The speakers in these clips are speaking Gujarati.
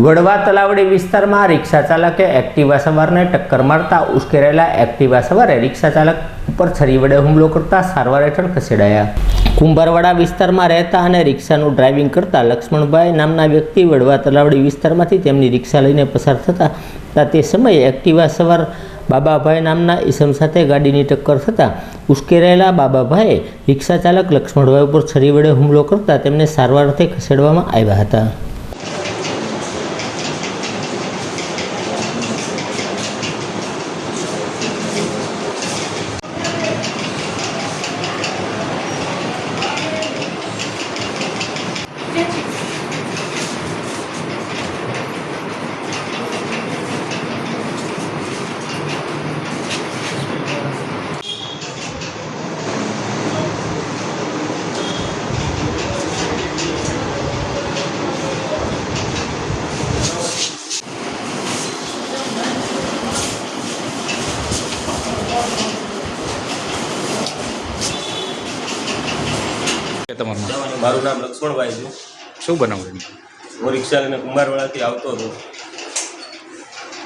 વડવા તલાવડી વિસ્તારમાં રિક્ષા ચાલકે એક્ટિવા સવારને ટક્કર મારતા ઉશ્કેરાયેલા એક્ટિવા સવારે રિક્ષા ચાલક ઉપર છરી વડે હુમલો કરતા સારવાર હેઠળ ખસેડાયા। કુંભારવાડા વિસ્તારમાં રહેતા અને રિક્ષાનું ડ્રાઇવિંગ કરતા લક્ષ્મણભાઈ નામના વ્યક્તિ વડવા તલાવડી વિસ્તારમાંથી તેમની રિક્ષા લઈને પસાર થતા તે સમયે એક્ટિવા સવાર બાબાભાઈ નામના ઈસમ સાથે ગાડીની ટક્કર થતાં ઉશ્કેરાયેલા બાબાભાઈએ રિક્ષા ચાલક લક્ષ્મણભાઈ ઉપર છરી વડે હુમલો કરતા તેમને સારવાર અર્થે ખસેડવામાં આવ્યા હતા। મારું નામ લક્ષ્મણભાઈ છે। શું બનાવ્યું? હું રિક્ષા લઈને કુંભારવાડાથી આવતો હતો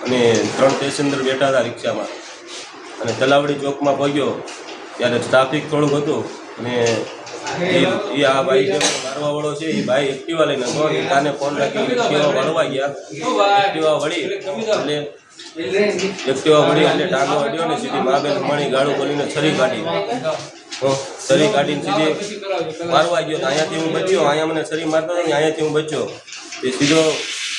અને 3 પેસેન્જર બેઠા હતા રિક્ષામાં અને તલાવડી ચોકમાં પહોંચ્યો ત્યારે ટ્રાફિક થોડુંક હતું અને એ આ ભાઈ જે મારવાવાળો છે એ ભાઈ એક્ટિવા લઈને હતો અને કાને ફોન રાખી એક્ટિવા વળવા ગયા। એક્ટિવા વળી એટલે ટાંગો અડ્યો ને સીધી માબેન મણી ગાળું બોલીને છરી કાઢી સીધી મારવા ગયો। તો અહીંયાથી હું બચ્યો, અહીંયા મને છરી મારતો હતો ને અહીંયાથી હું બચ્યો। તે સીધો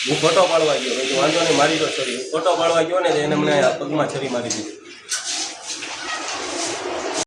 હું ફોટો પાડવા ગયો, વાંધો નહીં મારી દો છરી। ફોટો પાડવા ગયો ને એને મને પગમાં છરી મારી દીધી।